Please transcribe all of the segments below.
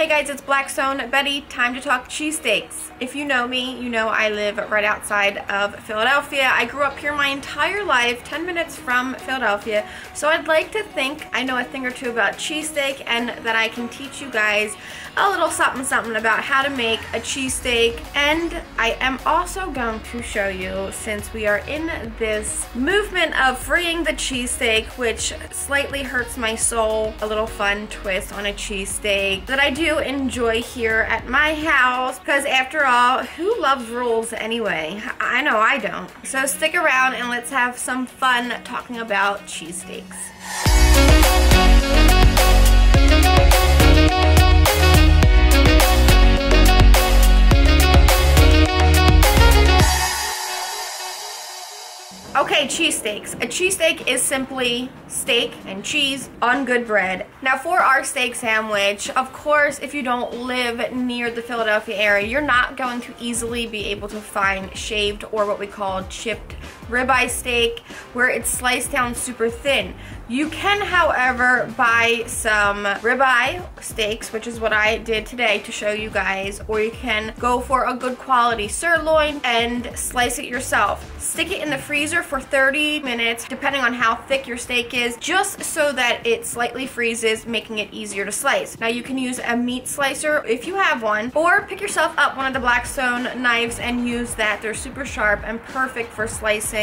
Hey guys, it's Blackstone Betty. Time to talk cheesesteaks. If you know me, you know I live right outside of Philadelphia. I grew up here my entire life, 10 minutes from Philadelphia. So I'd like to think I know a thing or two about cheesesteak and that I can teach you guys a little something about how to make a cheesesteak. And I am also going to show you, since we are in this movement of freeing the cheesesteak, which slightly hurts my soul, a little fun twist on a cheesesteak that I do enjoy here at my house, because after all, who loves rules anyway? I know I don't. So stick around and let's have some fun talking about cheesesteaks. Okay, cheesesteaks. A cheesesteak is simply steak and cheese on good bread. Now for our steak sandwich, of course, if you don't live near the Philadelphia area, you're not going to easily be able to find shaved or what we call chipped ribeye steak, where it's sliced down super thin. You can, however, buy some ribeye steaks, which is what I did today to show you guys, or you can go for a good quality sirloin and slice it yourself. Stick it in the freezer for 30 minutes, depending on how thick your steak is, just so that it slightly freezes, making it easier to slice. Now you can use a meat slicer if you have one, or pick yourself up one of the Blackstone knives and use that. They're super sharp and perfect for slicing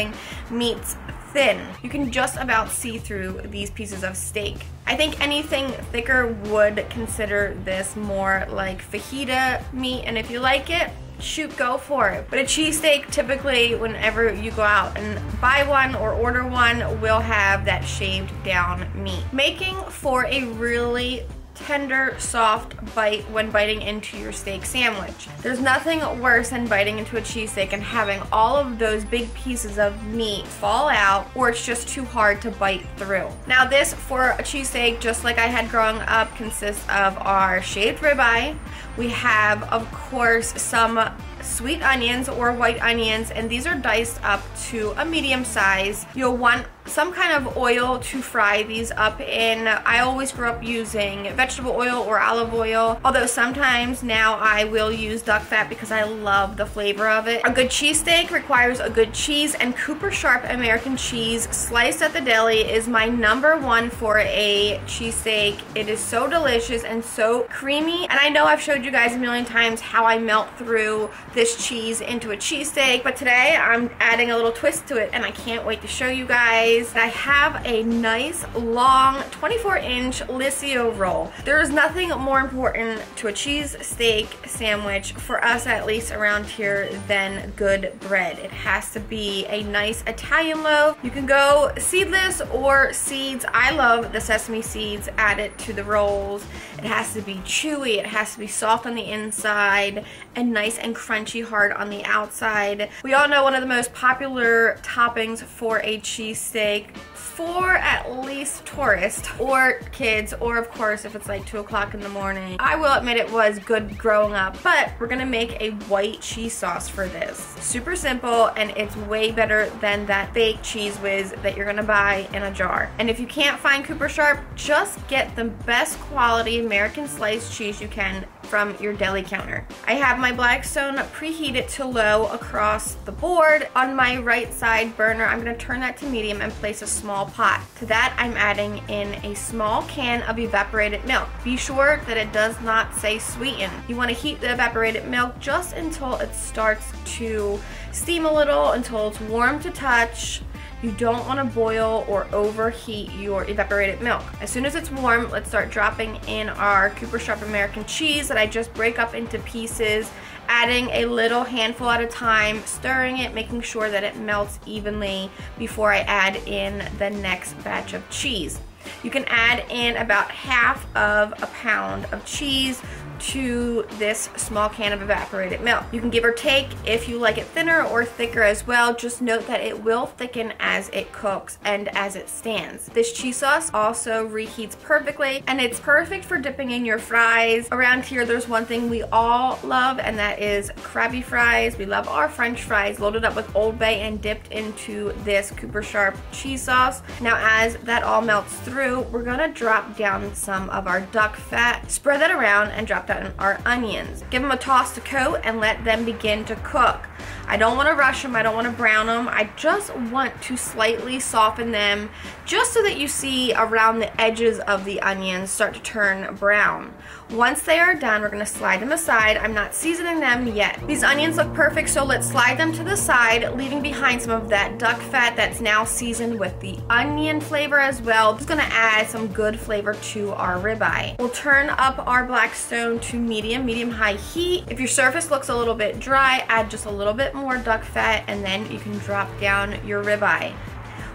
meats thin. You can just about see through these pieces of steak. I think anything thicker would consider this more like fajita meat, and if you like it, shoot, go for it. But a cheesesteak, typically whenever you go out and buy one or order one, will have that shaved down meat, making for a really tender, soft bite when biting into your steak sandwich. There's nothing worse than biting into a cheesesteak and having all of those big pieces of meat fall out, or it's just too hard to bite through. Now this, for a cheesesteak, just like I had growing up, consists of our shaved ribeye. We have, of course, some sweet onions or white onions, and these are diced up to a medium size. You'll want some kind of oil to fry these up in. I always grew up using vegetable oil or olive oil, although sometimes now I will use duck fat because I love the flavor of it. A good cheesesteak requires a good cheese, and Cooper Sharp American cheese sliced at the deli is my #1 for a cheesesteak. It is so delicious and so creamy, and I know I've showed you guys a million times how I melt through this cheese into a cheesesteak, but today I'm adding a little twist to it and I can't wait to show you guys. I have a nice long 24-inch Licio roll. There is nothing more important to a cheesesteak sandwich, for us at least around here, than good bread. It has to be a nice Italian loaf. You can go seedless or seeds. I love the sesame seeds added to the rolls. It has to be chewy, it has to be soft on the inside and nice and crunchy hard on the outside. We all know one of the most popular toppings for a cheesesteak, for at least tourists or kids, or of course if it's like 2 o'clock in the morning. I will admit it was good growing up, but we're gonna make a white cheese sauce for this. Super simple, and it's way better than that fake Cheese Whiz that you're gonna buy in a jar. And if you can't find Cooper Sharp, just get the best quality American sliced cheese you can from your deli counter. I have my Blackstone preheated to low across the board. On my right side burner, I'm gonna turn that to medium and place a small pot. To that, I'm adding in a small can of evaporated milk. Be sure that it does not say sweetened. You wanna heat the evaporated milk just until it starts to steam a little, until it's warm to touch. You don't want to boil or overheat your evaporated milk. As soon as it's warm, let's start dropping in our Cooper Sharp American cheese that I just break up into pieces, adding a little handful at a time, stirring it, making sure that it melts evenly before I add in the next batch of cheese. You can add in about half of a pound of cheese to this small can of evaporated milk. You can give or take if you like it thinner or thicker as well. Just note that it will thicken as it cooks and as it stands. This cheese sauce also reheats perfectly, and it's perfect for dipping in your fries. Around here, there's one thing we all love, and that is Krabby fries. We love our French fries loaded up with Old Bay and dipped into this Cooper Sharp cheese sauce. Now, as that all melts through, through, we're gonna drop down some of our duck fat, spread that around, and drop down our onions. Give them a toss to coat and let them begin to cook. I don't want to rush them, I don't want to brown them, I just want to slightly soften them just so that you see around the edges of the onions start to turn brown. Once they are done, we're going to slide them aside. I'm not seasoning them yet. These onions look perfect, so let's slide them to the side, leaving behind some of that duck fat that's now seasoned with the onion flavor as well. It's going to add some good flavor to our ribeye. We'll turn up our Blackstone to medium-high heat. If your surface looks a little bit dry, add just a little bit more duck fat, and then you can drop down your ribeye.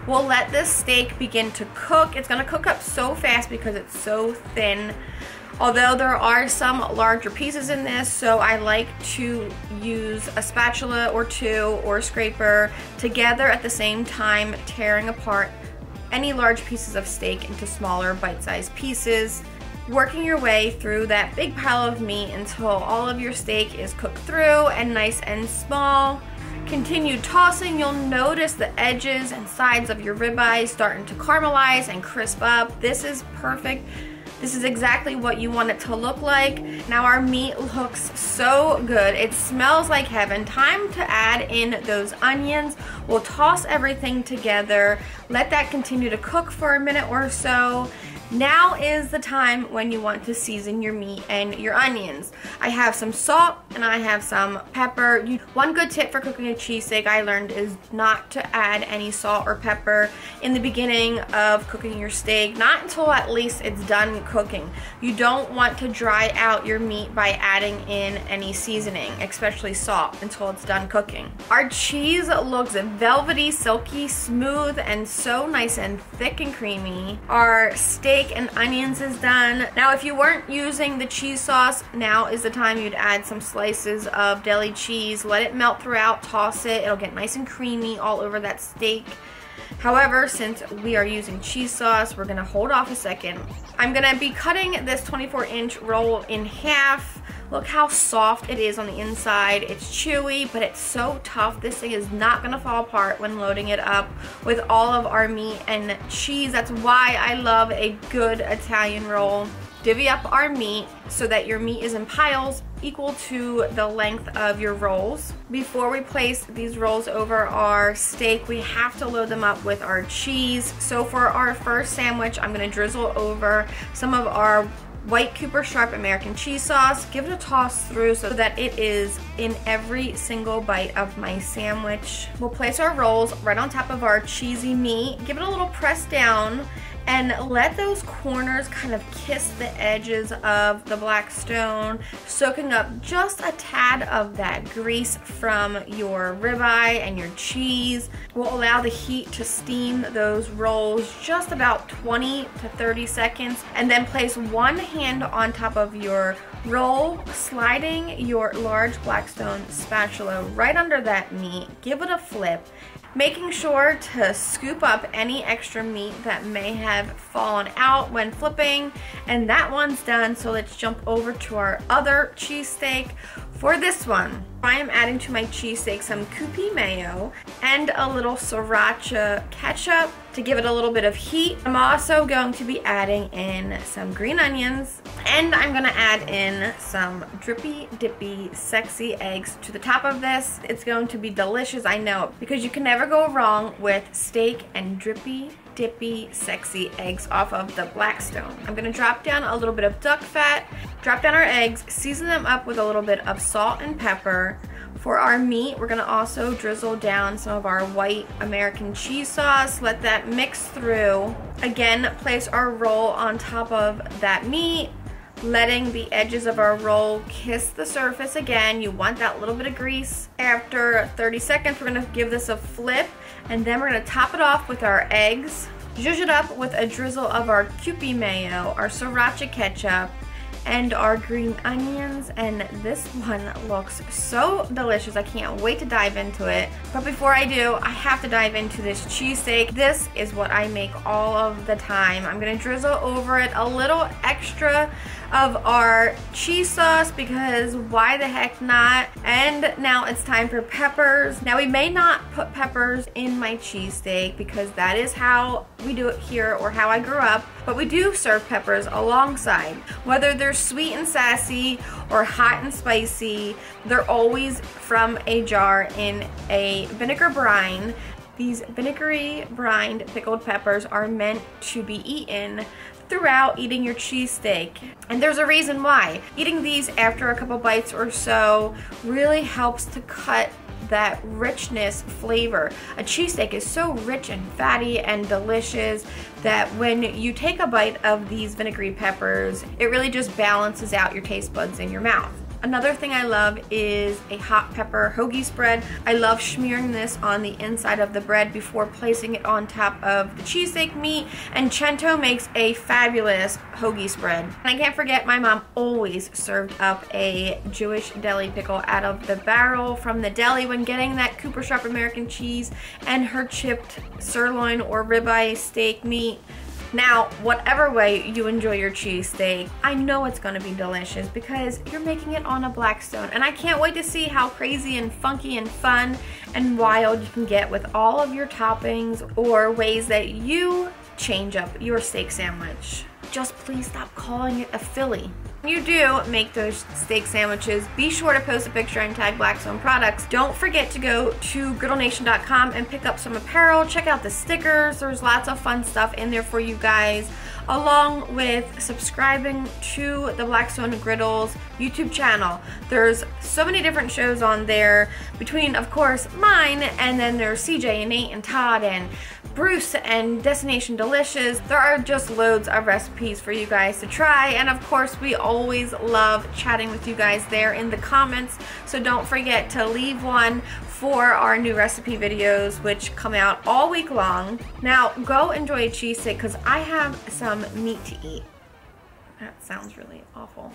We'll let this steak begin to cook. It's going to cook up so fast because it's so thin. Although there are some larger pieces in this, so I like to use a spatula or two or a scraper together at the same time, tearing apart any large pieces of steak into smaller bite-sized pieces, working your way through that big pile of meat until all of your steak is cooked through and nice and small. Continue tossing. You'll notice the edges and sides of your ribeye starting to caramelize and crisp up. This is perfect. This is exactly what you want it to look like. Now our meat looks so good. It smells like heaven. Time to add in those onions. We'll toss everything together. Let that continue to cook for a minute or so. Now is the time when you want to season your meat and your onions. I have some salt and I have some pepper. One good tip for cooking a cheesesteak I learned is not to add any salt or pepper in the beginning of cooking your steak, not until at least it's done cooking. You don't want to dry out your meat by adding in any seasoning, especially salt, until it's done cooking. Our cheese looks velvety, silky, smooth, and so nice and thick and creamy. Our steak and onions is done. Now if you weren't using the cheese sauce, now is the time you'd add some slices of deli cheese, let it melt throughout, toss it, it'll get nice and creamy all over that steak. However, since we are using cheese sauce, we're gonna hold off a second. I'm gonna be cutting this 24-inch roll in half. Look how soft it is on the inside. It's chewy, but it's so tough. This thing is not gonna fall apart when loading it up with all of our meat and cheese. That's why I love a good Italian roll. Divvy up our meat so that your meat is in piles equal to the length of your rolls. Before we place these rolls over our steak, we have to load them up with our cheese. So for our first sandwich, I'm gonna drizzle over some of our white Cooper Sharp American cheese sauce. Give it a toss through so that it is in every single bite of my sandwich. We'll place our rolls right on top of our cheesy meat. Give it a little press down and let those corners kind of kiss the edges of the Blackstone, soaking up just a tad of that grease from your ribeye and your cheese. We'll allow the heat to steam those rolls just about 20 to 30 seconds, and then place one hand on top of your roll, sliding your large Blackstone spatula right under that meat. Give it a flip, making sure to scoop up any extra meat that may have fallen out when flipping. And that one's done, so let's jump over to our other cheesesteak. For this one, I am adding to my cheesesteak some Kewpie mayo and a little sriracha ketchup to give it a little bit of heat. I'm also going to be adding in some green onions, and I'm gonna add in some drippy, dippy, sexy eggs to the top of this. It's going to be delicious, I know, because you can never go wrong with steak and drippy, dippy, sexy eggs off of the Blackstone. I'm gonna drop down a little bit of duck fat, drop down our eggs, season them up with a little bit of salt and pepper. For our meat, we're gonna also drizzle down some of our white American cheese sauce, let that mix through. Again, place our roll on top of that meat, letting the edges of our roll kiss the surface again. You want that little bit of grease. After 30 seconds, we're gonna give this a flip, and then we're gonna top it off with our eggs, zhuzh it up with a drizzle of our Kewpie mayo, our sriracha ketchup, and our green onions, and this one looks so delicious. I can't wait to dive into it. But before I do, I have to dive into this cheesesteak. This is what I make all of the time. I'm gonna drizzle over it a little extra of our cheese sauce because why the heck not? And now it's time for peppers. Now we may not put peppers in my cheesesteak because that is how we do it here or how I grew up, but we do serve peppers alongside. Whether they're sweet and sassy or hot and spicy, they're always from a jar in a vinegar brine. These vinegary brined pickled peppers are meant to be eaten throughout eating your cheesesteak. And there's a reason why. Eating these after a couple bites or so really helps to cut that richness flavor. A cheesesteak is so rich and fatty and delicious that when you take a bite of these vinegary peppers, it really just balances out your taste buds in your mouth. Another thing I love is a hot pepper hoagie spread. I love smearing this on the inside of the bread before placing it on top of the cheesesteak meat, and Cento makes a fabulous hoagie spread. And I can't forget, my mom always served up a Jewish deli pickle out of the barrel from the deli when getting that Cooper Sharp American cheese and her chipped sirloin or ribeye steak meat. Now, whatever way you enjoy your cheesesteak, I know it's gonna be delicious because you're making it on a Blackstone, and I can't wait to see how crazy and funky and fun and wild you can get with all of your toppings or ways that you change up your steak sandwich. Just please stop calling it a Philly. When you do make those steak sandwiches, be sure to post a picture and tag Blackstone products. Don't forget to go to griddlenation.com and pick up some apparel. Check out the stickers. There's lots of fun stuff in there for you guys, along with subscribing to the Blackstone Griddle's YouTube channel. There's so many different shows on there between, of course, mine, and then there's CJ and Nate and Todd and Bruce and Destination Delicious. There are just loads of recipes for you guys to try, and of course we always love chatting with you guys there in the comments, so don't forget to leave one for our new recipe videos, which come out all week long. Now go enjoy a cheesesteak because I have some meat to eat. That sounds really awful.